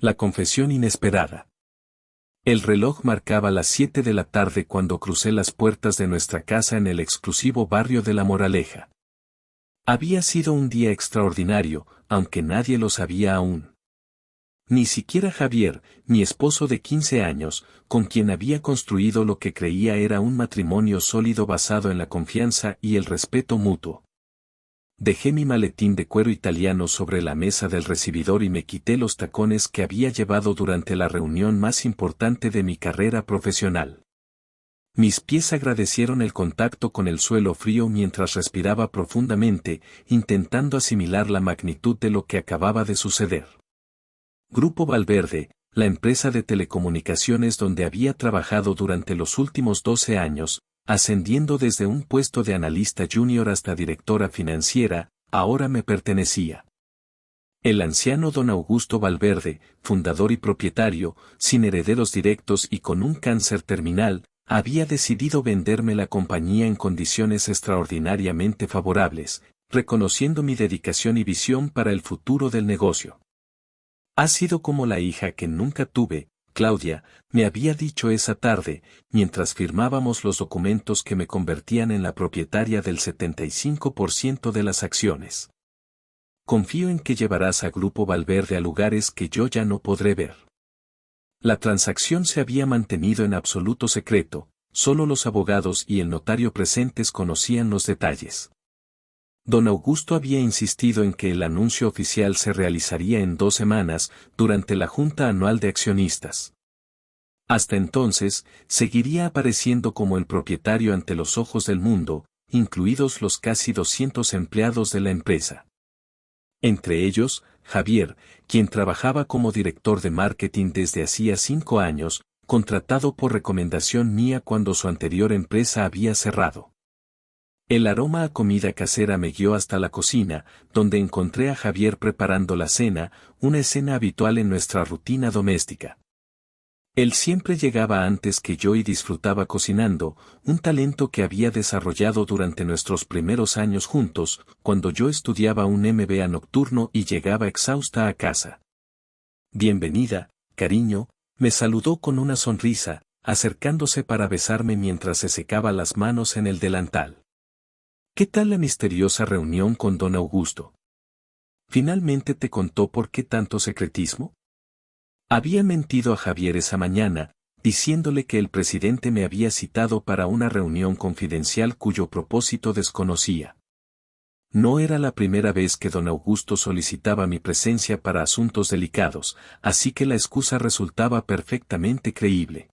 La confesión inesperada. El reloj marcaba las 7 de la tarde cuando crucé las puertas de nuestra casa en el exclusivo barrio de La Moraleja. Había sido un día extraordinario, aunque nadie lo sabía aún. Ni siquiera Javier, mi esposo de 15 años, con quien había construido lo que creía era un matrimonio sólido basado en la confianza y el respeto mutuo. Dejé mi maletín de cuero italiano sobre la mesa del recibidor y me quité los tacones que había llevado durante la reunión más importante de mi carrera profesional. Mis pies agradecieron el contacto con el suelo frío mientras respiraba profundamente, intentando asimilar la magnitud de lo que acababa de suceder. Grupo Valverde, la empresa de telecomunicaciones donde había trabajado durante los últimos 12 años, ascendiendo desde un puesto de analista junior hasta directora financiera, ahora me pertenecía. El anciano don Augusto Valverde, fundador y propietario, sin herederos directos y con un cáncer terminal, había decidido venderme la compañía en condiciones extraordinariamente favorables, reconociendo mi dedicación y visión para el futuro del negocio. Ha sido como la hija que nunca tuve, Claudia, me había dicho esa tarde, mientras firmábamos los documentos que me convertían en la propietaria del 75% de las acciones. Confío en que llevarás a Grupo Valverde a lugares que yo ya no podré ver. La transacción se había mantenido en absoluto secreto, solo los abogados y el notario presentes conocían los detalles. Don Augusto había insistido en que el anuncio oficial se realizaría en 2 semanas, durante la Junta Anual de Accionistas. Hasta entonces, seguiría apareciendo como el propietario ante los ojos del mundo, incluidos los casi 200 empleados de la empresa. Entre ellos, Javier, quien trabajaba como director de marketing desde hacía 5 años, contratado por recomendación mía cuando su anterior empresa había cerrado. El aroma a comida casera me guió hasta la cocina, donde encontré a Javier preparando la cena, una escena habitual en nuestra rutina doméstica. Él siempre llegaba antes que yo y disfrutaba cocinando, un talento que había desarrollado durante nuestros primeros años juntos, cuando yo estudiaba un MBA nocturno y llegaba exhausta a casa. Bienvenida, cariño, me saludó con una sonrisa, acercándose para besarme mientras se secaba las manos en el delantal. ¿Qué tal la misteriosa reunión con don Augusto? ¿Finalmente te contó por qué tanto secretismo? Había mentido a Javier esa mañana, diciéndole que el presidente me había citado para una reunión confidencial cuyo propósito desconocía. No era la primera vez que don Augusto solicitaba mi presencia para asuntos delicados, así que la excusa resultaba perfectamente creíble.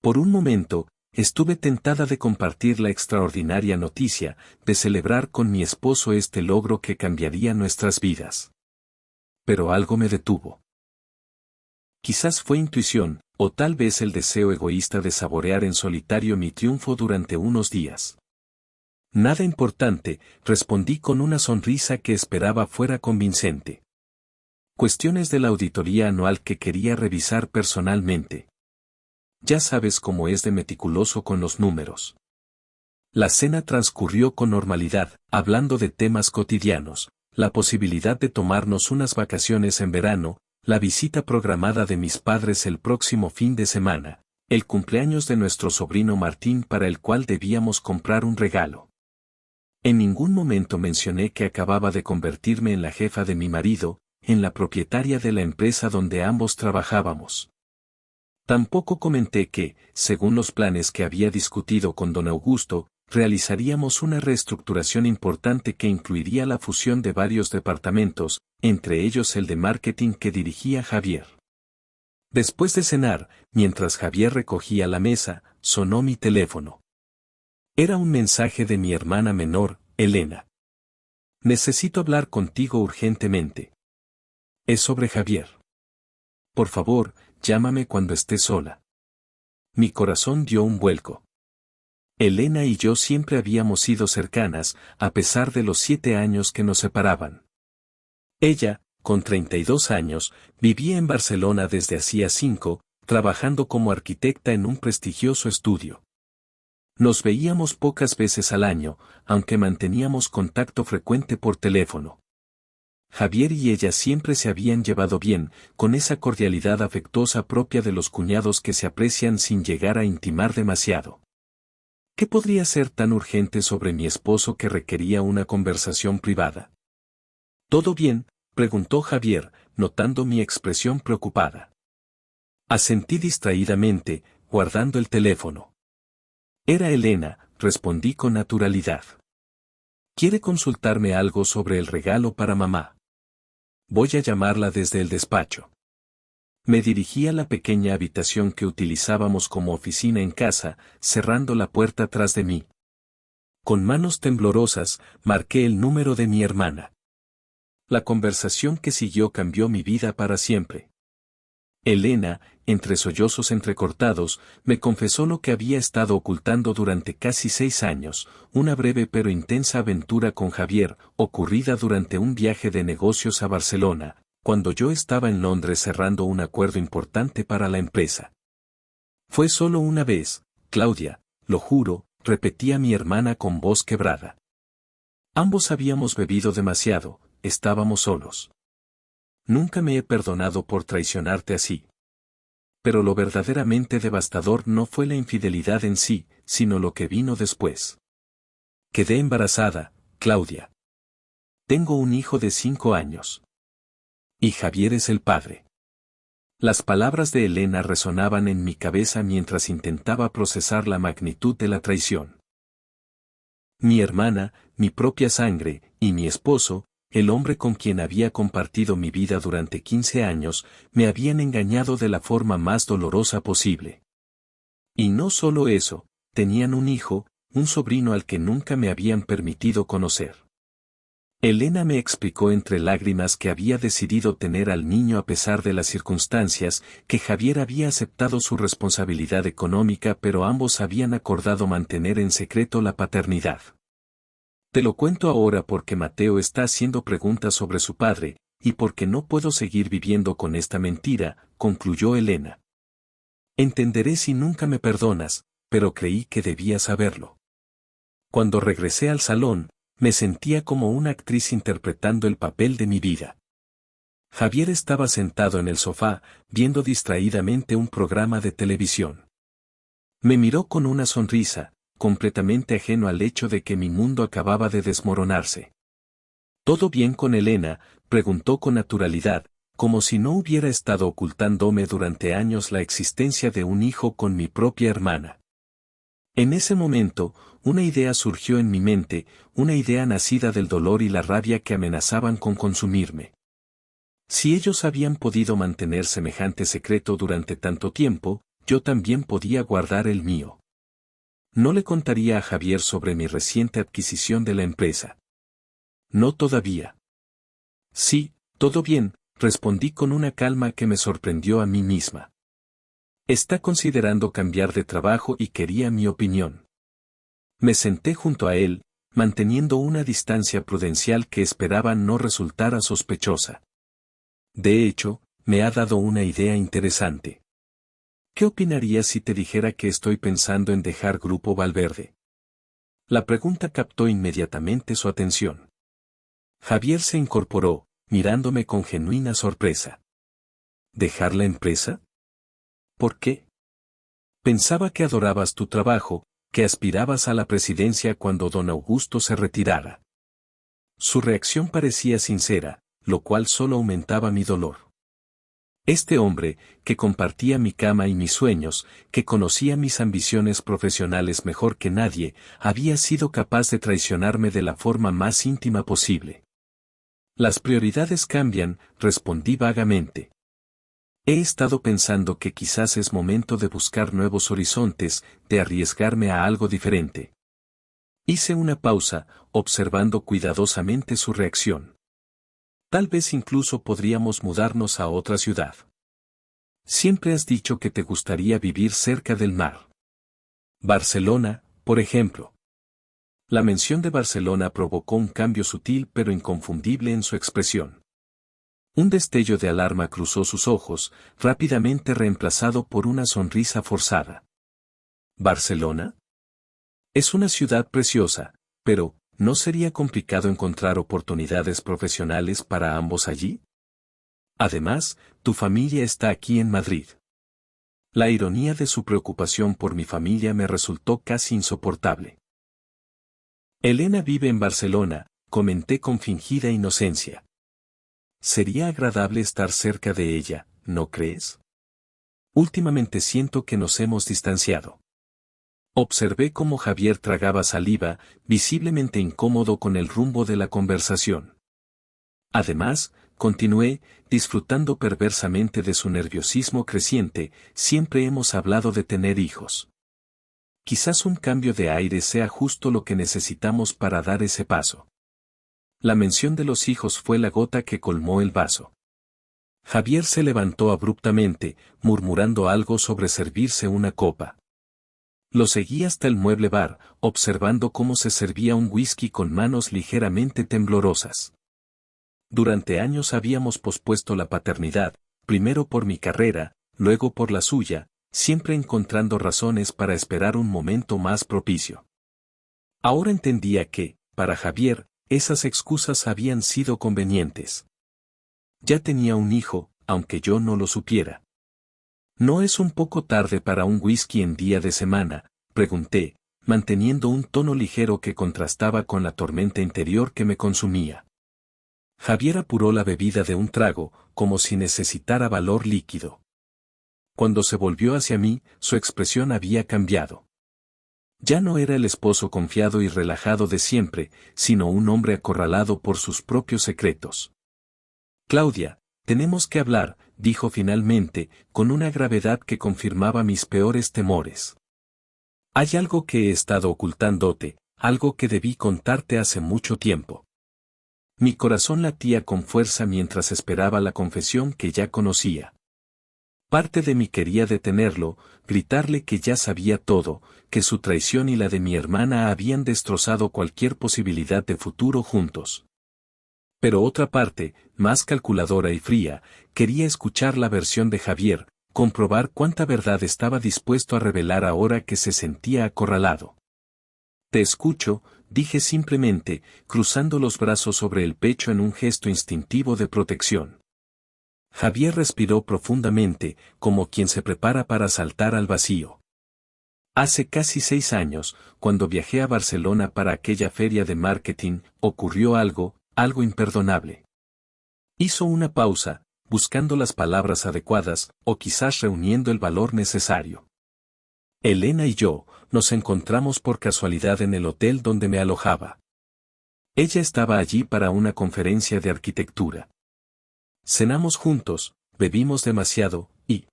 Por un momento, estuve tentada de compartir la extraordinaria noticia, de celebrar con mi esposo este logro que cambiaría nuestras vidas. Pero algo me detuvo. Quizás fue intuición, o tal vez el deseo egoísta de saborear en solitario mi triunfo durante unos días. Nada importante, respondí con una sonrisa que esperaba fuera convincente. Cuestiones de la auditoría anual que quería revisar personalmente. Ya sabes cómo es de meticuloso con los números. La cena transcurrió con normalidad, hablando de temas cotidianos, la posibilidad de tomarnos unas vacaciones en verano, la visita programada de mis padres el próximo fin de semana, el cumpleaños de nuestro sobrino Martín para el cual debíamos comprar un regalo. En ningún momento mencioné que acababa de convertirme en la jefa de mi marido, en la propietaria de la empresa donde ambos trabajábamos. Tampoco comenté que, según los planes que había discutido con don Augusto, realizaríamos una reestructuración importante que incluiría la fusión de varios departamentos, entre ellos el de marketing que dirigía Javier. Después de cenar, mientras Javier recogía la mesa, sonó mi teléfono. Era un mensaje de mi hermana menor, Elena. Necesito hablar contigo urgentemente. Es sobre Javier. Por favor, llámame cuando estés sola. Mi corazón dio un vuelco. Elena y yo siempre habíamos sido cercanas, a pesar de los 7 años que nos separaban. Ella, con 32 años, vivía en Barcelona desde hacía 5, trabajando como arquitecta en un prestigioso estudio. Nos veíamos pocas veces al año, aunque manteníamos contacto frecuente por teléfono. Javier y ella siempre se habían llevado bien, con esa cordialidad afectuosa propia de los cuñados que se aprecian sin llegar a intimar demasiado. ¿Qué podría ser tan urgente sobre mi esposo que requería una conversación privada? ¿Todo bien?, preguntó Javier, notando mi expresión preocupada. Asentí distraídamente, guardando el teléfono. Era Elena, respondí con naturalidad. ¿Quiere consultarme algo sobre el regalo para mamá? Voy a llamarla desde el despacho. Me dirigí a la pequeña habitación que utilizábamos como oficina en casa, cerrando la puerta tras de mí. Con manos temblorosas, marqué el número de mi hermana. La conversación que siguió cambió mi vida para siempre. Elena, entre sollozos entrecortados, me confesó lo que había estado ocultando durante casi 6 años, una breve pero intensa aventura con Javier, ocurrida durante un viaje de negocios a Barcelona, cuando yo estaba en Londres cerrando un acuerdo importante para la empresa. Fue solo una vez, Claudia, lo juro, repetía mi hermana con voz quebrada. Ambos habíamos bebido demasiado, estábamos solos. Nunca me he perdonado por traicionarte así. Pero lo verdaderamente devastador no fue la infidelidad en sí, sino lo que vino después. Quedé embarazada, Claudia. Tengo un hijo de 5 años. Y Javier es el padre. Las palabras de Elena resonaban en mi cabeza mientras intentaba procesar la magnitud de la traición. Mi hermana, mi propia sangre, y mi esposo, el hombre con quien había compartido mi vida durante 15 años, me habían engañado de la forma más dolorosa posible. Y no solo eso, tenían un hijo, un sobrino al que nunca me habían permitido conocer. Elena me explicó entre lágrimas que había decidido tener al niño a pesar de las circunstancias, que Javier había aceptado su responsabilidad económica pero ambos habían acordado mantener en secreto la paternidad. Te lo cuento ahora porque Mateo está haciendo preguntas sobre su padre, y porque no puedo seguir viviendo con esta mentira, concluyó Elena. Entenderé si nunca me perdonas, pero creí que debía saberlo. Cuando regresé al salón, me sentía como una actriz interpretando el papel de mi vida. Javier estaba sentado en el sofá, viendo distraídamente un programa de televisión. Me miró con una sonrisa, completamente ajeno al hecho de que mi mundo acababa de desmoronarse. ¿Todo bien con Elena?, preguntó con naturalidad, como si no hubiera estado ocultándome durante años la existencia de un hijo con mi propia hermana. En ese momento, una idea surgió en mi mente, una idea nacida del dolor y la rabia que amenazaban con consumirme. Si ellos habían podido mantener semejante secreto durante tanto tiempo, yo también podía guardar el mío. No le contaría a Javier sobre mi reciente adquisición de la empresa. No todavía. Sí, todo bien, respondí con una calma que me sorprendió a mí misma. Está considerando cambiar de trabajo y quería mi opinión. Me senté junto a él, manteniendo una distancia prudencial que esperaba no resultara sospechosa. De hecho, me ha dado una idea interesante. ¿Qué opinarías si te dijera que estoy pensando en dejar Grupo Valverde? La pregunta captó inmediatamente su atención. Javier se incorporó, mirándome con genuina sorpresa. ¿Dejar la empresa? ¿Por qué? Pensaba que adorabas tu trabajo, que aspirabas a la presidencia cuando don Augusto se retirara. Su reacción parecía sincera, lo cual solo aumentaba mi dolor. Este hombre, que compartía mi cama y mis sueños, que conocía mis ambiciones profesionales mejor que nadie, había sido capaz de traicionarme de la forma más íntima posible. Las prioridades cambian, respondí vagamente. He estado pensando que quizás es momento de buscar nuevos horizontes, de arriesgarme a algo diferente. Hice una pausa, observando cuidadosamente su reacción. Tal vez incluso podríamos mudarnos a otra ciudad. Siempre has dicho que te gustaría vivir cerca del mar. Barcelona, por ejemplo. La mención de Barcelona provocó un cambio sutil pero inconfundible en su expresión. Un destello de alarma cruzó sus ojos, rápidamente reemplazado por una sonrisa forzada. ¿Barcelona? Es una ciudad preciosa, pero, ¿no sería complicado encontrar oportunidades profesionales para ambos allí? Además, tu familia está aquí en Madrid. La ironía de su preocupación por mi familia me resultó casi insoportable. Elena vive en Barcelona, comenté con fingida inocencia. Sería agradable estar cerca de ella, ¿no crees? Últimamente siento que nos hemos distanciado. Observé cómo Javier tragaba saliva, visiblemente incómodo con el rumbo de la conversación. Además, continué, disfrutando perversamente de su nerviosismo creciente, siempre hemos hablado de tener hijos. Quizás un cambio de aire sea justo lo que necesitamos para dar ese paso. La mención de los hijos fue la gota que colmó el vaso. Javier se levantó abruptamente, murmurando algo sobre servirse una copa. Lo seguí hasta el mueble bar, observando cómo se servía un whisky con manos ligeramente temblorosas. Durante años habíamos pospuesto la paternidad, primero por mi carrera, luego por la suya, siempre encontrando razones para esperar un momento más propicio. Ahora entendía que, para Javier, esas excusas habían sido convenientes. Ya tenía un hijo, aunque yo no lo supiera. ¿No es un poco tarde para un whisky en día de semana?, pregunté, manteniendo un tono ligero que contrastaba con la tormenta interior que me consumía. Javier apuró la bebida de un trago, como si necesitara valor líquido. Cuando se volvió hacia mí, su expresión había cambiado. Ya no era el esposo confiado y relajado de siempre, sino un hombre acorralado por sus propios secretos. Claudia, tenemos que hablar, dijo finalmente, con una gravedad que confirmaba mis peores temores. Hay algo que he estado ocultándote, algo que debí contarte hace mucho tiempo. Mi corazón latía con fuerza mientras esperaba la confesión que ya conocía. Parte de mí quería detenerlo, gritarle que ya sabía todo, que su traición y la de mi hermana habían destrozado cualquier posibilidad de futuro juntos. Pero otra parte, más calculadora y fría, quería escuchar la versión de Javier, comprobar cuánta verdad estaba dispuesto a revelar ahora que se sentía acorralado. Te escucho, dije simplemente, cruzando los brazos sobre el pecho en un gesto instintivo de protección. Javier respiró profundamente, como quien se prepara para saltar al vacío. Hace casi 6 años, cuando viajé a Barcelona para aquella feria de marketing, ocurrió algo imperdonable. Hizo una pausa, buscando las palabras adecuadas, o quizás reuniendo el valor necesario. Elena y yo, nos encontramos por casualidad en el hotel donde me alojaba. Ella estaba allí para una conferencia de arquitectura. Cenamos juntos, bebimos demasiado, y...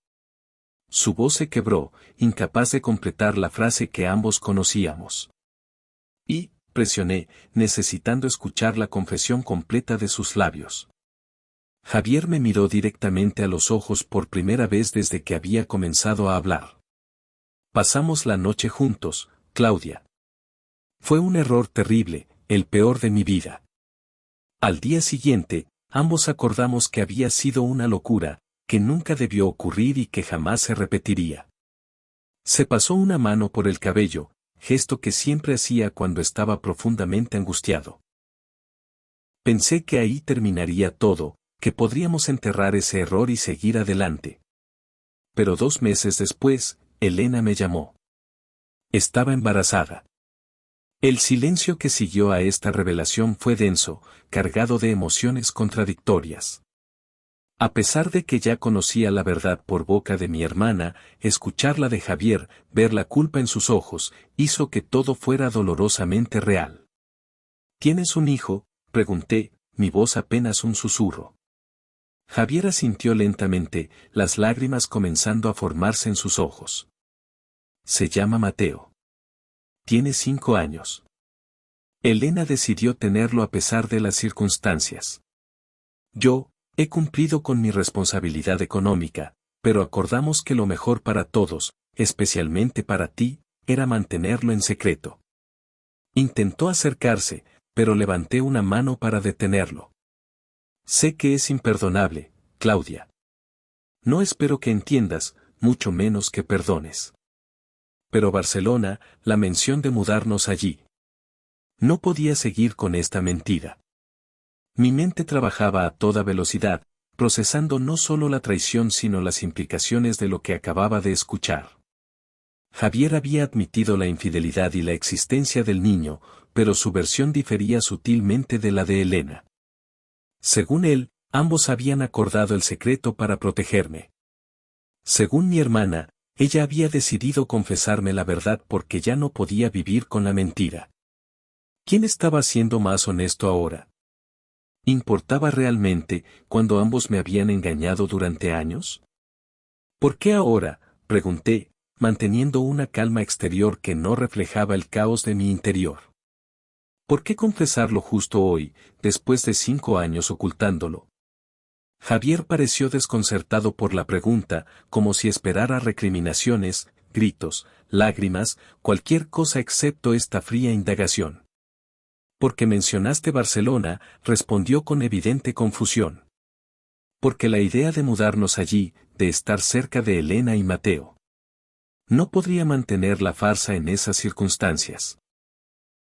Su voz se quebró, incapaz de completar la frase que ambos conocíamos. Y, presioné, necesitando escuchar la confesión completa de sus labios. Javier me miró directamente a los ojos por primera vez desde que había comenzado a hablar. Pasamos la noche juntos, Claudia. Fue un error terrible, el peor de mi vida. Al día siguiente, ambos acordamos que había sido una locura, que nunca debió ocurrir y que jamás se repetiría. Se pasó una mano por el cabello, gesto que siempre hacía cuando estaba profundamente angustiado. Pensé que ahí terminaría todo, que podríamos enterrar ese error y seguir adelante. Pero 2 meses después, Elena me llamó. Estaba embarazada. El silencio que siguió a esta revelación fue denso, cargado de emociones contradictorias. A pesar de que ya conocía la verdad por boca de mi hermana, escucharla de Javier, ver la culpa en sus ojos, hizo que todo fuera dolorosamente real. ¿Tienes un hijo?, pregunté, mi voz apenas un susurro. Javier asintió lentamente, las lágrimas comenzando a formarse en sus ojos. Se llama Mateo. Tiene 5 años. Elena decidió tenerlo a pesar de las circunstancias. Yo, he cumplido con mi responsabilidad económica, pero acordamos que lo mejor para todos, especialmente para ti, era mantenerlo en secreto. Intentó acercarse, pero levanté una mano para detenerlo. Sé que es imperdonable, Claudia. No espero que entiendas, mucho menos que perdones. Pero Barcelona, la mención de mudarnos allí. No podía seguir con esta mentira. Mi mente trabajaba a toda velocidad, procesando no solo la traición sino las implicaciones de lo que acababa de escuchar. Javier había admitido la infidelidad y la existencia del niño, pero su versión difería sutilmente de la de Elena. Según él, ambos habían acordado el secreto para protegerme. Según mi hermana, ella había decidido confesarme la verdad porque ya no podía vivir con la mentira. ¿Quién estaba siendo más honesto ahora? ¿Importaba realmente cuando ambos me habían engañado durante años? ¿Por qué ahora?, pregunté, manteniendo una calma exterior que no reflejaba el caos de mi interior. ¿Por qué confesarlo justo hoy, después de 5 años ocultándolo? Javier pareció desconcertado por la pregunta, como si esperara recriminaciones, gritos, lágrimas, cualquier cosa excepto esta fría indagación. Porque mencionaste Barcelona, respondió con evidente confusión. Porque la idea de mudarnos allí, de estar cerca de Elena y Mateo. No podría mantener la farsa en esas circunstancias.